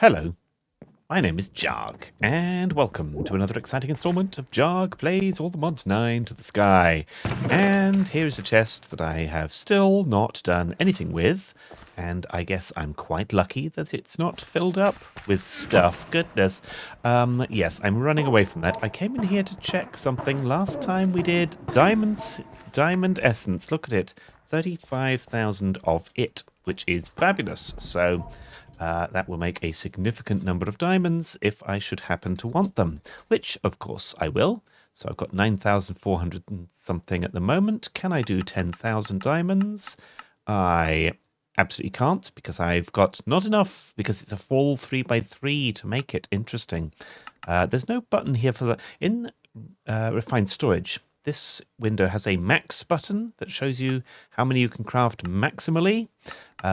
Hello, my name is jahg, and welcome to another exciting installment of jahg Plays All the Mods 9 to the Sky. And here's a chest that I have still not done anything with, and I guess I'm quite lucky that it's not filled up with stuff. Goodness. Yes, I'm running away from that. I came in here to check something. Last time we did diamond essence. Look at it. 35,000 of it, which is fabulous. So that will make a significant number of diamonds if I should happen to want them, which, of course, I will. So I've got 9,400 and something at the moment. Can I do 10,000 diamonds? I absolutely can't, because I've got not enough, because it's a full 3x3 to make it interesting. There's no button here for that. In refined storage, this window has a max button that shows you how many you can craft maximally,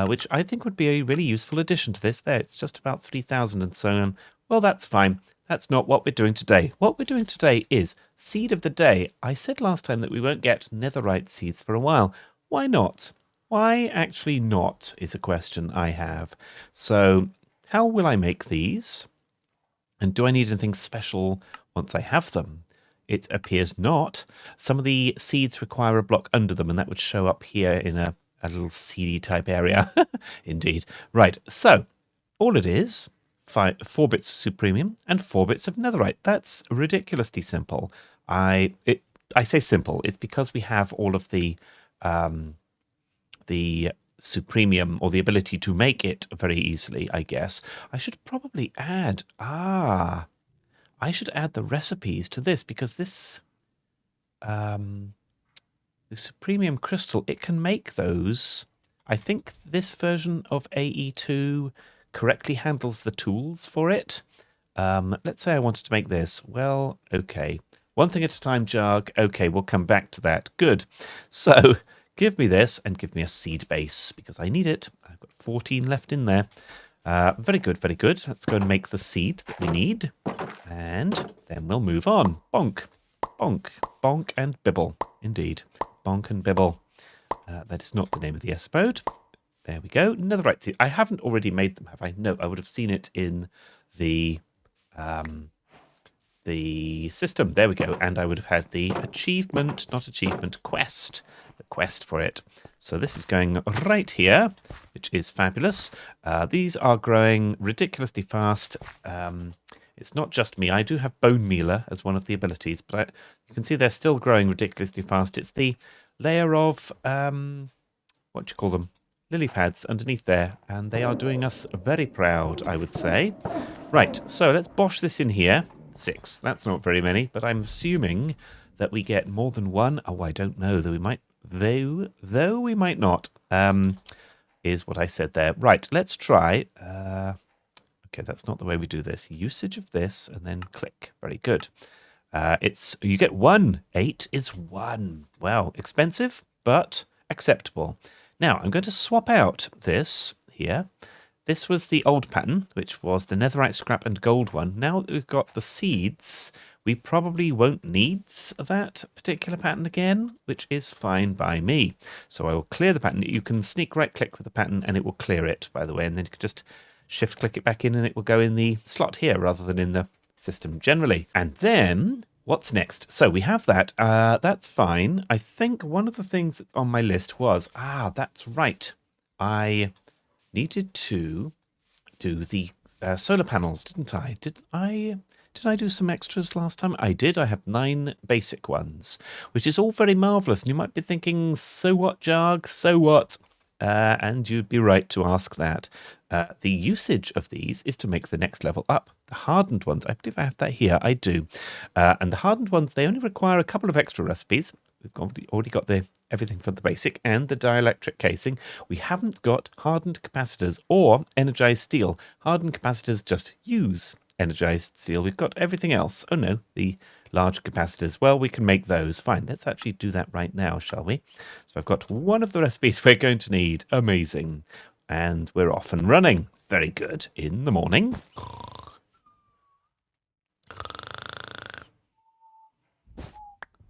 which I think would be a really useful addition to this. There, it's just about 3,000 and so on. Well, that's fine. That's not what we're doing today. What we're doing today is Seed of the Day. I said last time that we won't get netherite seeds for a while. Why not? Why actually not is a question I have. So how will I make these? And do I need anything special once I have them? It appears not. Some of the seeds require a block under them, and that would show up here in a little seedy type area. Indeed. Right, so all it is, 4 bits of supremium and 4 bits of netherite. That's ridiculously simple. I say simple. It's because we have all of the supremium, or the ability to make it very easily, I guess. I should probably add... I should add the recipes to this, because this, the supremium crystal, it can make those. I think this version of AE2 correctly handles the tools for it. Let's say I wanted to make this. Well, okay. One thing at a time, jahg. Okay, we'll come back to that. Good. So give me this and give me a seed base, because I need it. I've got 14 left in there. Very good, very good. Let's go and make the seed that we need. And then we'll move on. Bonk, bonk, bonk and bibble. Indeed. Bonk and bibble. That is not the name of the episode. There we go. Netherite seed. I haven't already made them, have I? No, I would have seen it in the system. There we go. And I would have had the achievement, not achievement, quest. The quest for it. So this is going right here, which is fabulous. These are growing ridiculously fast. It's not just me. I do have bone mealer as one of the abilities, but you can see they're still growing ridiculously fast. It's the layer of, what do you call them? Lily pads underneath there, and they are doing us very proud, I would say. Right, so let's bosh this in here. 6. That's not very many, but I'm assuming that we get more than one. Oh, I don't know. Though we might not. Is what I said there. Right, let's try. Okay, that's not the way we do this. Usage of this, and then click. Very good. You get 1. 8 is 1. Wow, expensive, but acceptable. Now, I'm going to swap out this here. This was the old pattern, which was the netherite scrap and gold one. Now that we've got the seeds, we probably won't need that particular pattern again, which is fine by me. So I will clear the pattern. You can sneak right click with the pattern and it will clear it, by the way, and then you can just shift click it back in and it will go in the slot here rather than in the system generally. And then what's next? So we have that. That's fine. I think one of the things that's on my list was, that's right. I needed to do the solar panels, didn't I? Did I do some extras last time? I did. I have 9 basic ones, which is all very marvellous. And you might be thinking, so what, jahg? So what? And you'd be right to ask that. The usage of these is to make the next level up. The hardened ones, I believe I have that here. I do. And the hardened ones, they only require a couple of extra recipes. We've already got everything for the basic and the dielectric casing. We haven't got hardened capacitors or energized steel. Hardened capacitors just use energized steel. We've got everything else. Oh no, the large capacitors. Well, we can make those. Fine, let's actually do that right now, shall we? So I've got one of the recipes we're going to need. Amazing. And we're off and running. Very good. In the morning.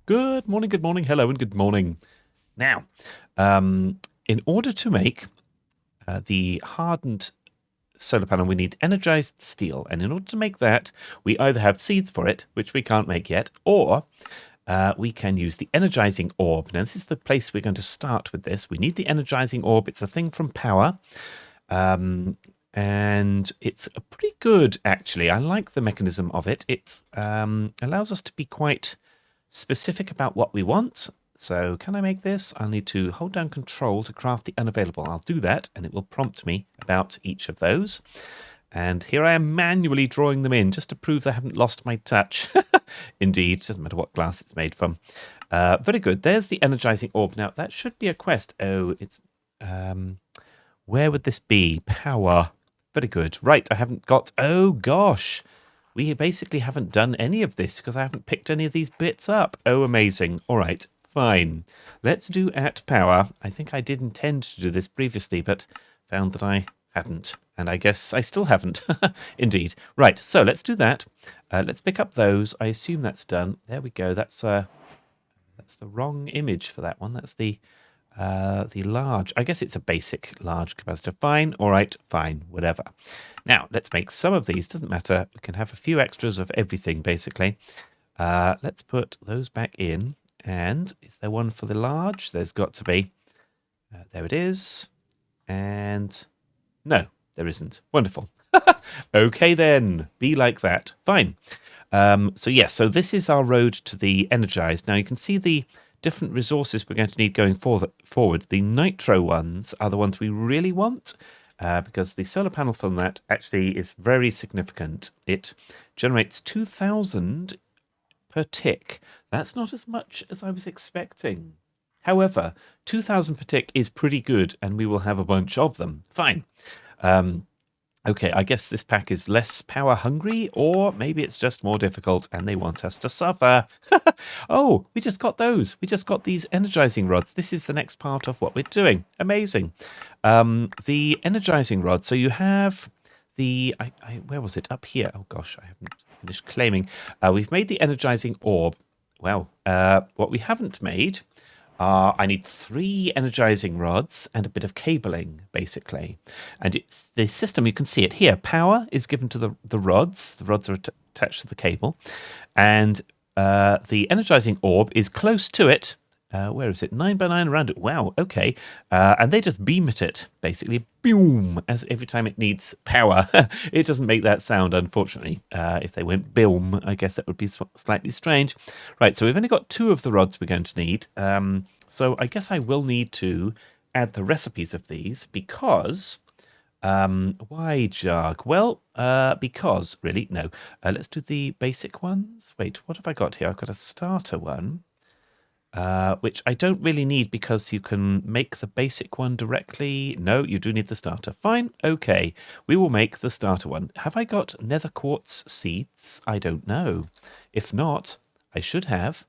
Good morning, hello, and good morning. Now, in order to make the hardened solar panel, we need energized steel. And in order to make that, we either have seeds for it, which we can't make yet, or we can use the Energizing Orb. Now, this is the place we're going to start with this. We need the Energizing Orb. It's a thing from Powah. And it's pretty good, actually. I like the mechanism of it. It allows us to be quite specific about what we want. So can I make this? I'll need to hold down Control to craft the unavailable. I'll do that, and it will prompt me about each of those. And here I am manually drawing them in, just to prove I haven't lost my touch. Indeed, doesn't matter what glass it's made from. Very good. There's the Energizing Orb. Now, that should be a quest. Oh, it's... where would this be? Powah. Very good. Right, I haven't got... Oh, gosh. We basically haven't done any of this because I haven't picked any of these bits up. Oh, amazing. All right, fine. Let's do at Powah. I think I did intend to do this previously, but found that I hadn't. And I guess I still haven't. Indeed. Right, so let's do that. Let's pick up those. I assume that's done. There we go. That's the wrong image for that one. That's the large. I guess it's a basic large capacitor. Fine. All right. Fine. Whatever. Now, let's make some of these. Doesn't matter. We can have a few extras of everything, basically. Let's put those back in. And is there one for the large? There's got to be. There it is. And no, there isn't. Wonderful. Okay, then. Be like that. Fine. So, yes. So this is our road to the energized. Now, you can see the different resources we're going to need going forward. The nitro ones are the ones we really want because the solar panel from that actually is very significant. It generates 2,000 per tick. That's not as much as I was expecting. However, 2,000 per tick is pretty good, and we will have a bunch of them. Fine. Okay, I guess this pack is less power hungry, or maybe it's just more difficult and they want us to suffer. Oh, we just got those. We just got these energizing rods. This is the next part of what we're doing. Amazing. The energizing rod. So you have the... where was it? Up here. Oh, gosh, I haven't finished claiming. We've made the energizing orb. Well, what we haven't made... I need 3 energizing rods and a bit of cabling, basically. And it's the system, you can see it here. Power is given to the rods. The rods are attached to the cable. And the energizing orb is close to it. Where is it? 9 by 9 around it. Wow, okay. And they just beam at it, basically. Boom! As every time it needs power. It doesn't make that sound, unfortunately. If they went boom, I guess that would be slightly strange. Right, so we've only got 2 of the rods we're going to need. So I guess I will need to add the recipes of these because... why jahg? Well, because, really, no. Let's do the basic ones. Wait, what have I got here? I've got a starter one. Which I don't really need because you can make the basic one directly. No, you do need the starter. Fine, okay. We will make the starter one. Have I got nether quartz seeds? I don't know. If not, I should have.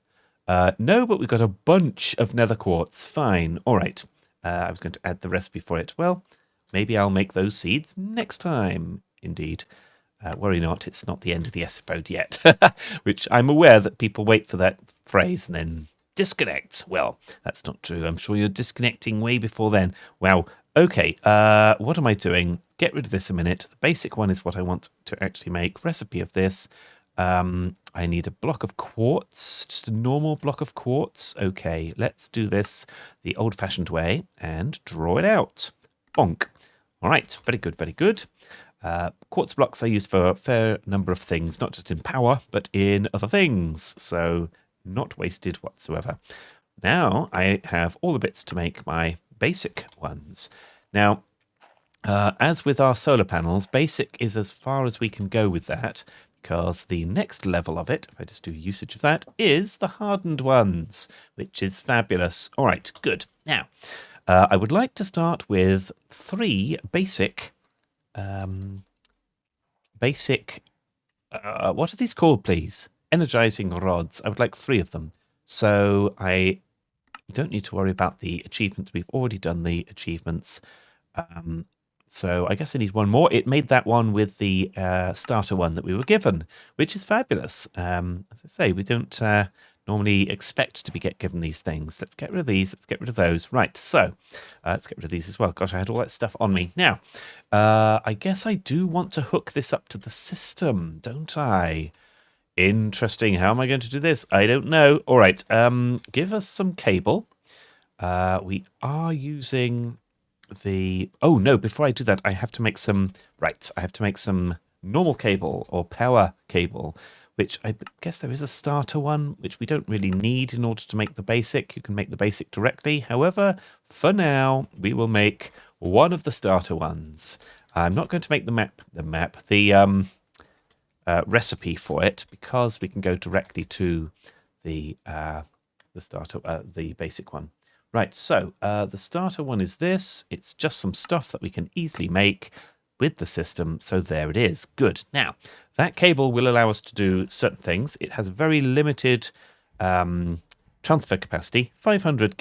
No, but we've got a bunch of nether quartz. Fine, all right. I was going to add the recipe for it. Well, maybe I'll make those seeds next time. Indeed. Worry not, it's not the end of the episode yet. Which I'm aware that people wait for that phrase and then... disconnect. Well, that's not true. I'm sure you're disconnecting way before then. Wow. Okay. What am I doing? Get rid of this a minute. The basic one is what I want to actually make. Recipe of this. I need a block of quartz. Just a normal block of quartz. Okay. Let's do this the old-fashioned way and draw it out. Bonk. All right. Very good. Very good. Quartz blocks are used for a fair number of things, not just in Powah, but in other things. So... not wasted whatsoever. Now I have all the bits to make my basic ones. Now, as with our solar panels, basic is as far as we can go with that, because the next level of it, if I just do usage of that, is the hardened ones, which is fabulous. All right, good. Now, I would like to start with 3 basic... what are these called, please? Energizing rods. I would like 3 of them. So I don't need to worry about the achievements. We've already done the achievements. So I guess I need 1 more. It made that one with the starter one that we were given, which is fabulous. As I say, we don't normally expect to be given these things. Let's get rid of these. Let's get rid of those. Right, so let's get rid of these as well. Gosh, I had all that stuff on me. Now, I guess I do want to hook this up to the system, don't I? Interesting. How am I going to do this? I don't know. All right, give us some cable. We are using the... Oh, no, before I do that, I have to make some... Right, I have to make some normal cable or power cable, which I guess there is a starter one, which we don't really need in order to make the basic. You can make the basic directly. However, for now, we will make one of the starter ones. I'm not going to make the recipe for it, because we can go directly to the starter, the basic one. Right, so the starter one is this. It's just some stuff that we can easily make with the system. So there it is. Good. Now, that cable will allow us to do certain things. It has a very limited transfer capacity, 500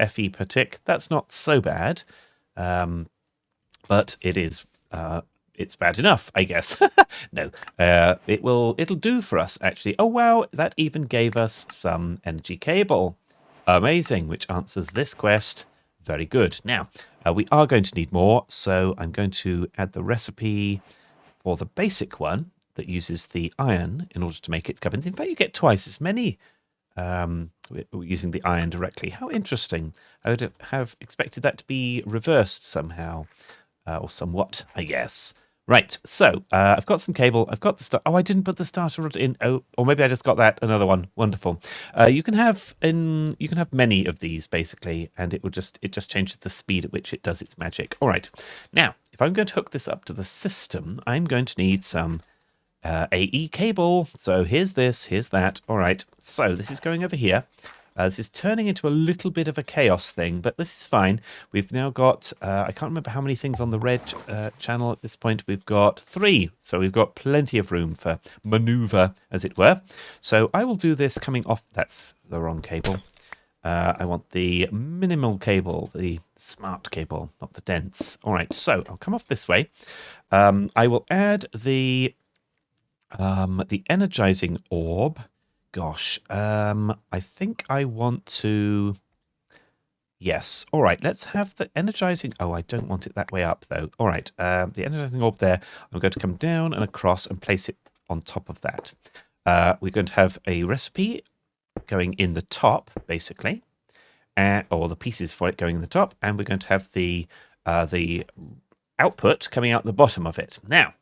FE per tick. That's not so bad, but it is... it's bad enough, I guess. No, it'll do for us, actually. Oh, wow, that even gave us some energy cable. Amazing, which answers this quest. Very good. Now, we are going to need more, so I'm going to add the recipe for the basic one that uses the iron in order to make its gubbins. In fact, you get twice as many using the iron directly. How interesting. I would have expected that to be reversed somehow, or somewhat, I guess. Right, so I've got some cable. I've got the start. Oh, I didn't put the starter rod in. Oh, or maybe I just got that. Another one. Wonderful. You can have many of these basically, and it just changes the speed at which it does its magic. All right. Now, if I'm going to hook this up to the system, I'm going to need some AE cable. So here's this. Here's that. All right. So this is going over here. This is turning into a little bit of a chaos thing, but this is fine. We've now got, I can't remember how many things on the red channel at this point. We've got 3, so we've got plenty of room for maneuver, as it were. So I will do this coming off. That's the wrong cable. I want the minimal cable, the smart cable, not the dense. All right, so I'll come off this way. I will add the Energizing Orb. Gosh, I think I want to... Yes, all right, let's have the energizing... Oh, I don't want it that way up, though. All right, the energizing orb there, I'm going to come down and across and place it on top of that. We're going to have a recipe going in the top, basically, or the pieces for it going in the top, and we're going to have the output coming out the bottom of it. Now,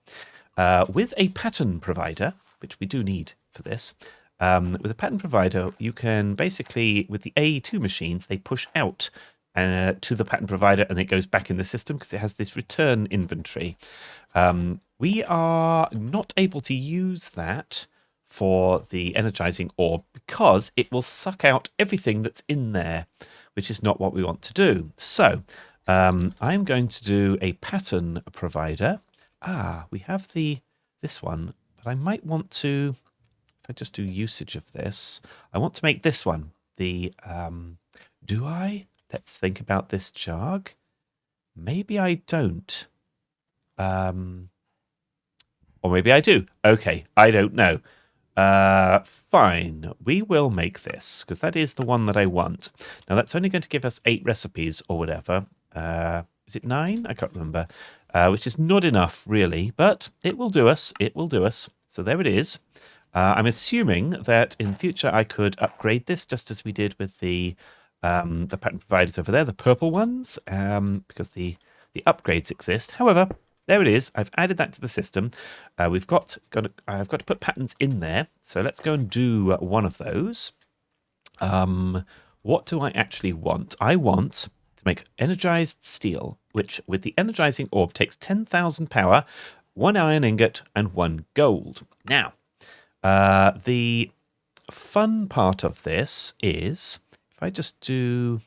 with a pattern provider, which we do need for this... with a pattern provider, you can basically, with the AE2 machines, they push out to the pattern provider and it goes back in the system because it has this return inventory. We are not able to use that for the Energizing Orb because it will suck out everything that's in there, which is not what we want to do. So I'm going to do a pattern provider. We have this one, but I might want to... If I just do usage of this, I want to make this one. Do I? Let's think about this, jahg. Maybe I don't. Or maybe I do. Okay, I don't know. Fine. We will make this, because that is the one that I want. Now, that's only going to give us 8 recipes or whatever. Is it 9? I can't remember. Which is not enough, really, but it will do us. It will do us. So there it is. I'm assuming that in future I could upgrade this just as we did with the pattern providers over there, the purple ones, because the upgrades exist. However, there it is. I've added that to the system. I've got to put patterns in there. So let's go and do one of those. What do I actually want? I want to make energized steel, which with the energizing orb takes 10,000 power, 1 iron ingot, and 1 gold. Now, the fun part of this is, if I just do,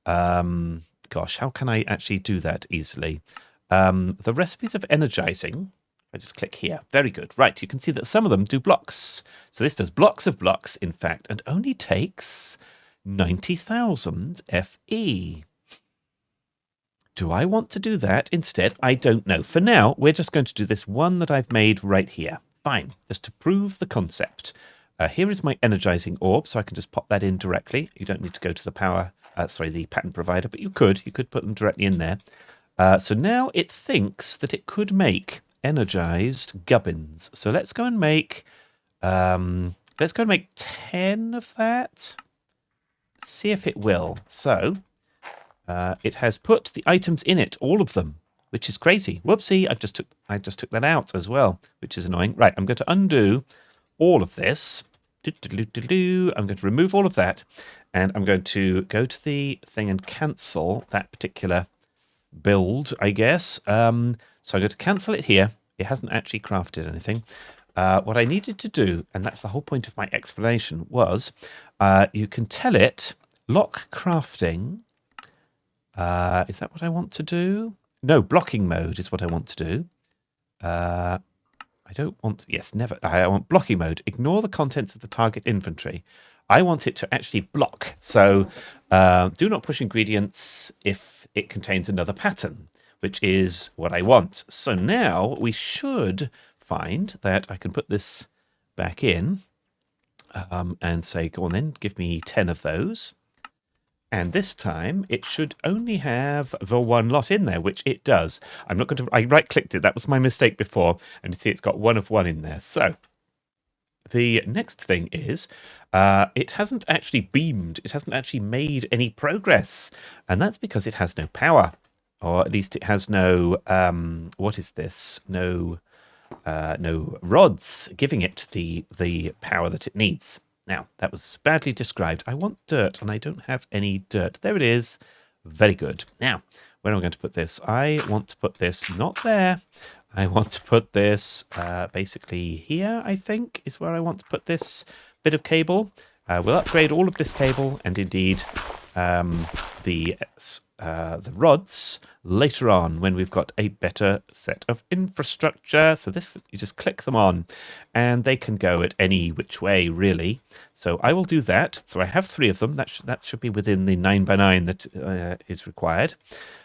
gosh, how can I actually do that easily? The recipes of energizing, I just click here. Very good. Right, you can see that some of them do blocks. So this does blocks of blocks, in fact, and only takes 90,000 FE. Do I want to do that instead? I don't know. For now, we're just going to do this one that I've made right here. Fine, just to prove the concept. Here is my Energizing Orb, so I can just pop that in directly. You don't need to go to the the pattern provider, but you could put them directly in there. So now it thinks that it could make energized gubbins. So let's go and make 10 of that. See if it will. So it has put the items in it, all of them, which is crazy. Whoopsie! I just took that out as well, which is annoying. Right, I'm going to undo all of this. I'm going to remove all of that, and I'm going to go to the thing and cancel that particular build, I guess. So I'm going to cancel it here. It hasn't actually crafted anything. What I needed to do, and that's the whole point of my explanation, was you can tell it lock crafting. Is that what I want to do? No, blocking mode is what I want to do. I don't want... Yes, never. I want blocking mode. Ignore the contents of the target inventory. I want it to actually block. So do not push ingredients if it contains another pattern, which is what I want. So now we should find that I can put this back in and say, go on then, give me 10 of those. And this time, it should only have the one lot in there, which it does. I'm not going to... I right-clicked it. That was my mistake before. And you see it's got one of one in there. So the next thing is it hasn't actually beamed. It hasn't actually made any progress. And that's because it has no power. Or at least it has no... what is this? No rods giving it the power that it needs. Now, that was badly described. I want dirt, and I don't have any dirt. There it is. Very good. Now, where am I going to put this? I want to put this not there. I want to put this basically here, I think, is where I want to put this bit of cable. We'll upgrade all of this cable, and indeed the rods later on when we've got a better set of infrastructure. So this, you just click them on and they can go at any which way, really. So I will do that. So I have 3 of them. That should be within the 9x9 that is required.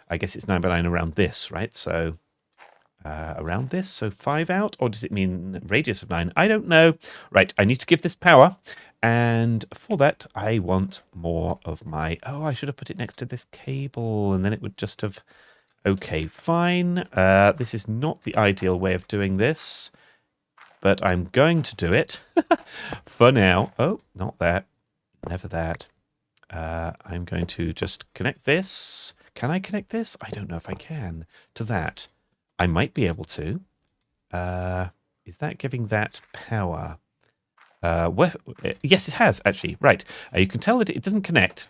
I guess it's 9x9 around this, right? So around this, so 5 out, or does it mean radius of 9? I don't know. Right, I need to give this power. And for that, I want more of my... Oh, I should have put it next to this cable, and then it would just have... Okay, fine. This is not the ideal way of doing this, but I'm going to do it for now. Oh, not that. Never that. I'm going to just connect this. Can I connect this? I don't know if I can. To that. I might be able to. Is that giving that power? Yes, it has, actually. Right. You can tell that it doesn't connect,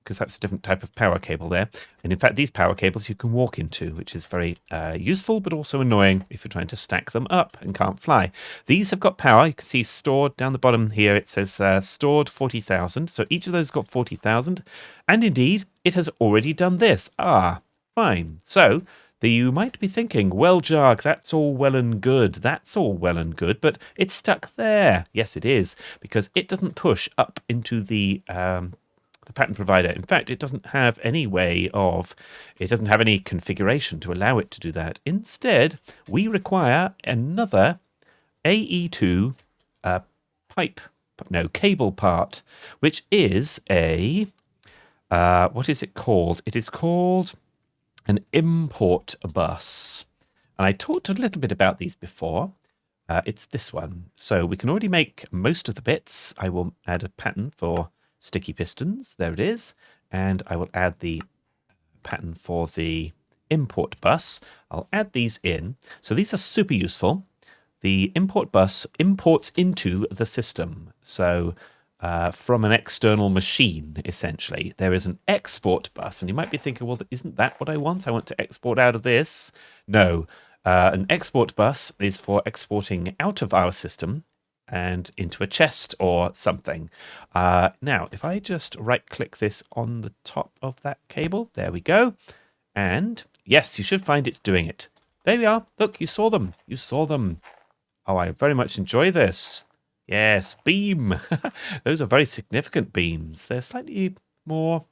because that's a different type of power cable there. And in fact, these power cables you can walk into, which is very useful, but also annoying if you're trying to stack them up and can't fly. These have got power. You can see stored down the bottom here. It says stored 40,000. So each of those has got 40,000. And indeed, it has already done this. Ah, fine. So... you might be thinking, well, jahg, that's all well and good. That's all well and good, but it's stuck there. Yes, it is, because it doesn't push up into the pattern provider. In fact, it doesn't have any it doesn't have any configuration to allow it to do that. Instead, we require another AE2 cable part, which is a, what is it called? It is called... an import bus. And I talked a little bit about these before. It's this one. So we can already make most of the bits. I will add a pattern for sticky pistons. There it is. And I will add the pattern for the import bus. I'll add these in. So these are super useful. The import bus imports into the system. So from an external machine, essentially. There is an export bus, and you might be thinking, well, isn't that what I want? I want to export out of this. No, an export bus is for exporting out of our system and into a chest or something. Now, if I just right-click this on the top of that cable, there we go. And yes, you should find it's doing it. There we are. Look, you saw them. You saw them. Oh, I very much enjoy this. Yes, beam. Those are very significant beams. They're slightly more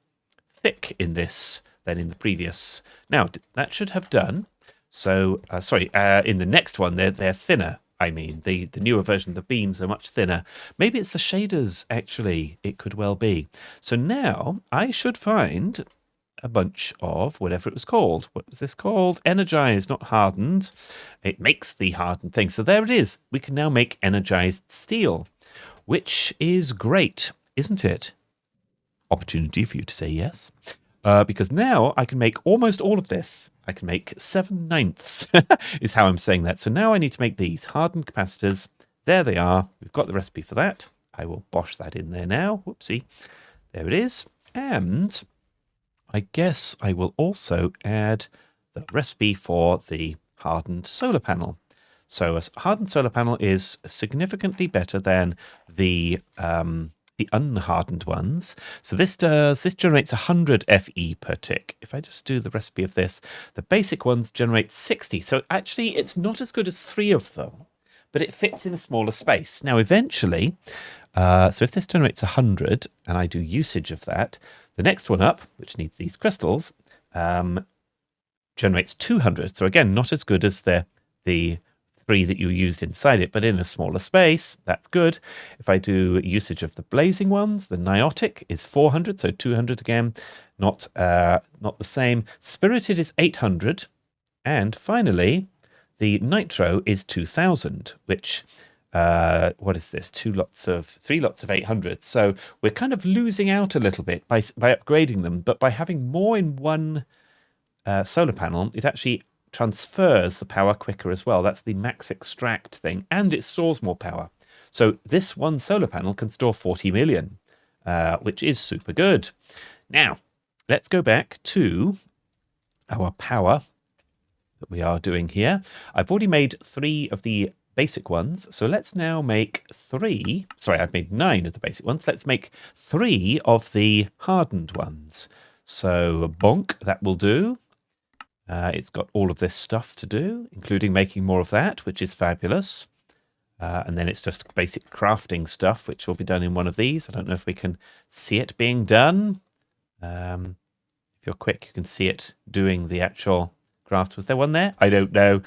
thick in this than in the previous. Now, that should have done. So, in the next one, they're thinner. I mean, the newer version, the beams are much thinner. Maybe it's the shaders, actually. It could well be. So now I should find a bunch of whatever it was called. What was this called? Energized, not hardened. It makes the hardened thing. So there it is. We can now make energized steel, which is great, isn't it? Opportunity for you to say yes. Because now I can make almost all of this. I can make 7/9 is how I'm saying that. So now I need to make these hardened capacitors. There they are. We've got the recipe for that. I will bosh that in there now. Whoopsie. There it is. And I guess I will also add the recipe for the hardened solar panel. So a hardened solar panel is significantly better than the unhardened ones. So this generates 100 FE per tick. If I just do the recipe of this, the basic ones generate 60. So actually it's not as good as 3 of them, but it fits in a smaller space. Now eventually, so if this generates 100 and I do usage of that, the next one up, which needs these crystals, generates 200. So again, not as good as the 3 that you used inside it, but in a smaller space. That's good. If I do usage of the blazing ones, the niotic is 400, so 200 again. Not the same. Spirited is 800, and finally, the nitro is 2000, which what is this? 3 lots of 800. So we're kind of losing out a little bit by upgrading them, but by having more in one solar panel, it actually transfers the power quicker as well. That's the max extract thing, and it stores more power. So this one solar panel can store 40 million, which is super good. Now, let's go back to our power that we are doing here. I've already made 3 of the basic ones, so let's now make 3. Sorry, I've made 9 of the basic ones. Let's make 3 of the hardened ones. So bonk, that will do. It's got all of this stuff to do, including making more of that, which is fabulous. And then it's just basic crafting stuff, which will be done in one of these. I don't know if we can see it being done. If you're quick, you can see it doing the actual craft. Was there one there? I don't know.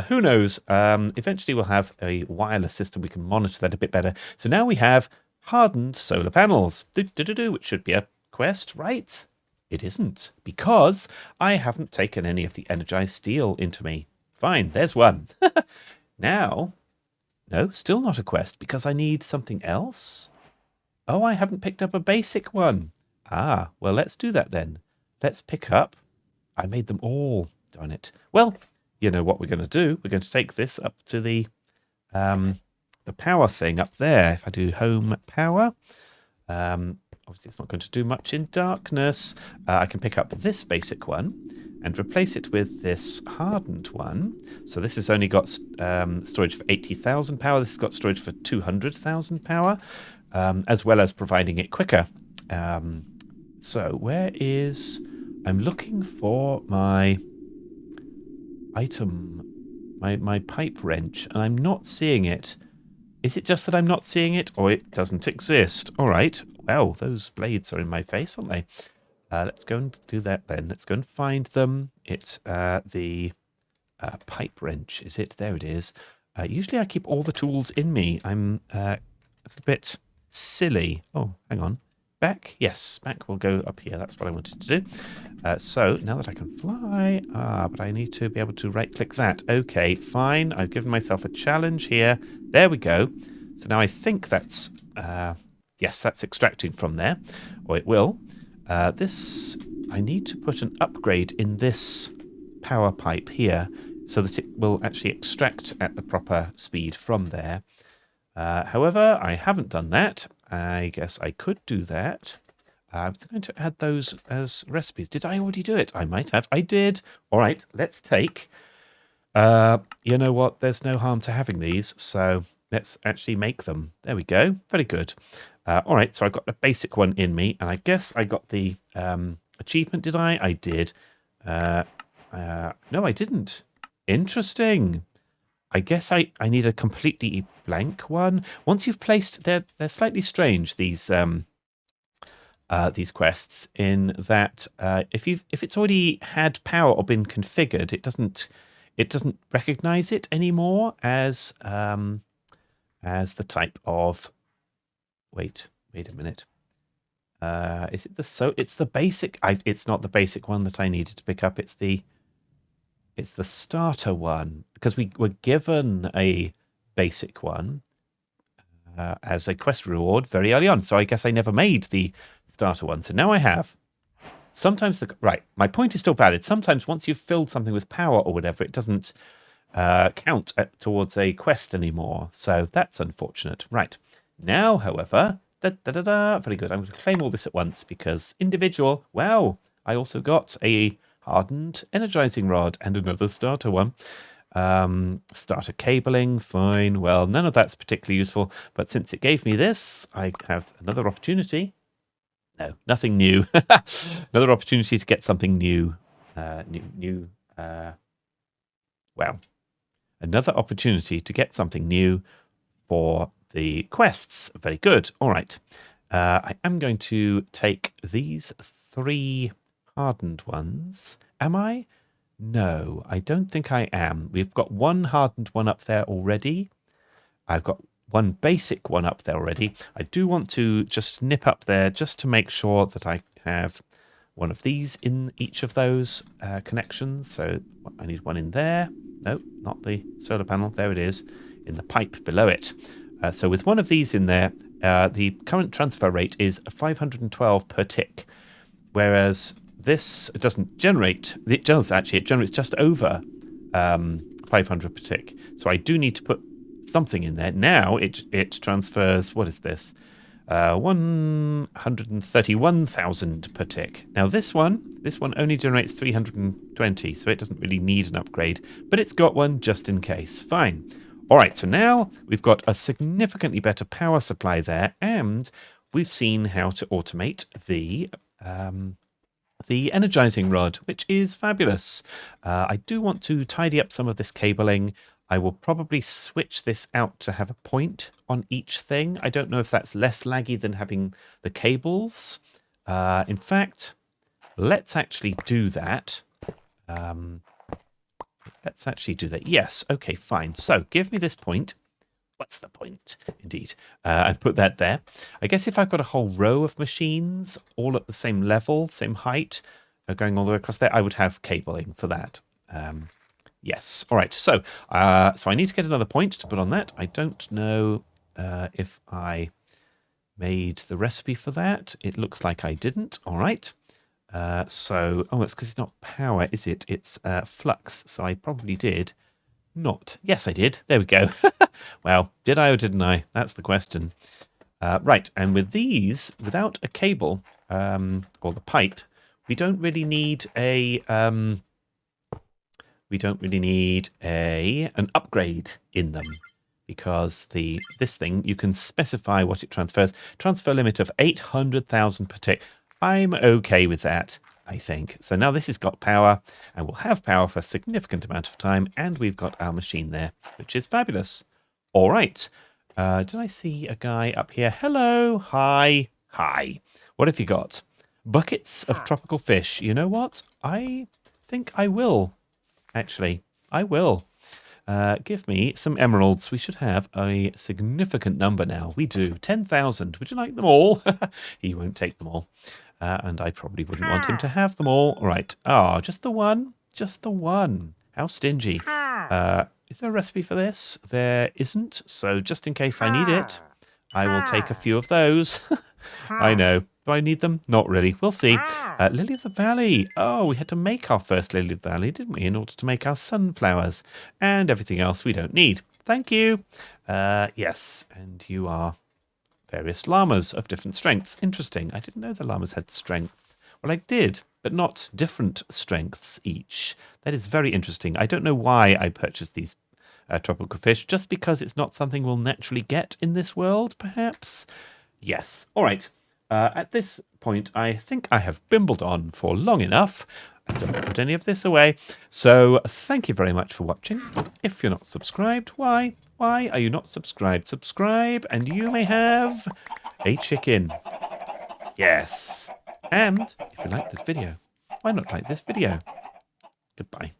Who knows? Eventually we'll have a wireless system. We can monitor that a bit better. So now we have hardened solar panels, which should be a quest, right? It isn't, because I haven't taken any of the energized steel into me. Fine, there's one. Now, no, still not a quest, because I need something else. Oh, I haven't picked up a basic one. Ah, well, let's do that then. Let's pick up. I made them all, darn it. Well, you know what we're going to do. We're going to take this up to the power thing up there. If I do home power, obviously it's not going to do much in darkness. I can pick up this basic one and replace it with this hardened one. So this has only got storage for 80,000 power. This has got storage for 200,000 power, as well as providing it quicker. So where is... I'm looking for my item, my pipe wrench, and I'm not seeing it. Is it just that I'm not seeing it, or it doesn't exist? All right. Well, those blades are in my face, aren't they? Let's go and do that then. Let's go and find them. It's the pipe wrench. Is it? There it is. Usually I keep all the tools in me. I'm a little bit silly. Oh, hang on. Back? Yes, back will go up here. That's what I wanted to do. So now that I can fly, but I need to be able to right-click that. Okay, fine. I've given myself a challenge here. There we go. So now I think that's, yes, that's extracting from there, or it will. This, I need to put an upgrade in this power pipe here so that it will actually extract at the proper speed from there. However, I haven't done that. I guess I could do that. I was going to add those as recipes. Did I already do it? I might have. I did. All right, let's take... you know what? There's no harm to having these, so let's actually make them. There we go. Very good. All right, so I've got the basic one in me, and I guess I got the achievement, did I? I did. No, I didn't. Interesting. I guess I need a completely blank one. Once you've placed... They're slightly strange, these quests, in that if it's already had power or been configured, it doesn't it doesn't recognize it anymore as the type of. Wait a minute. Is it it's the basic? It's not the basic one that I needed to pick up. It's the starter one, because we were given a basic one as a quest reward very early on. So I guess I never made the starter one. So now I have. Sometimes my point is still valid. Sometimes once you've filled something with power or whatever, it doesn't count towards a quest anymore. So that's unfortunate. Right. Now, however, very good. I'm going to claim all this at once because individual. Wow. I also got a hardened energizing rod and another starter one. Starter cabling, fine. Well, none of that's particularly useful, but since it gave me this, I have another opportunity. No, nothing new. Another opportunity to get something new. Another opportunity to get something new for the quests. Very good. All right. I am going to take these 3 hardened ones. Am I? No, I don't think I am. We've got 1 hardened one up there already. I've got 1 basic one up there already. I do want to just nip up there just to make sure that I have one of these in each of those connections. So I need one in there. No, not the solar panel. There it is, in the pipe below it. So with one of these in there, the current transfer rate is 512 per tick, whereas this doesn't generate. It does actually. It generates just over 500 per tick. So I do need to put something in there. Now it transfers. What is this? 131,000 per tick. Now this one only generates 320, so it doesn't really need an upgrade, but it's got one just in case. Fine. All right, so now we've got a significantly better power supply there, and we've seen how to automate the energizing rod, which is fabulous. I do want to tidy up some of this cabling. I will probably switch this out to have a point on each thing. I don't know if that's less laggy than having the cables. In fact, let's actually do that. Let's actually do that. Yes, okay, fine. So give me this point. What's the point? Indeed. And put that there. I guess if I've got a whole row of machines all at the same level, same height, going all the way across there, I would have cabling for that. Yes. All right. So I need to get another point to put on that. I don't know if I made the recipe for that. It looks like I didn't. All right. That's because it's not power, is it? It's flux. So I probably did not. Yes, I did. There we go. Well, did I or didn't I? That's the question. Right. And with these, without a cable or the pipe, we don't really need an upgrade in them, because this thing, you can specify what it transfers. Transfer limit of 800,000 per tick. I'm okay with that, I think. So now this has got power, and we'll have power for a significant amount of time, and we've got our machine there, which is fabulous. All right. Did I see a guy up here? Hello. Hi. What have you got? Buckets of tropical fish. You know what? I think I will. Actually, I will. Give me some emeralds. We should have a significant number now. We do. 10,000. Would you like them all? He won't take them all. And I probably wouldn't want him to have them all. All right. Just the one? Just the one. How stingy. Is there a recipe for this? There isn't. So just in case I need it, I will take a few of those. I know. Do I need them? Not really. We'll see. Lily of the Valley. Oh, we had to make our first Lily of the Valley, didn't we, in order to make our sunflowers and everything else we don't need. Thank you. Yes, and you are various llamas of different strengths. Interesting. I didn't know the llamas had strength. Well, I did, but not different strengths each. That is very interesting. I don't know why I purchased these tropical fish, just because it's not something we'll naturally get in this world, perhaps? Yes. All right. At this point, I think I have bimbled on for long enough. I don't put any of this away. So thank you very much for watching. If you're not subscribed, why are you not subscribed? Subscribe and you may have a chicken. Yes. And if you like this video, why not like this video? Goodbye.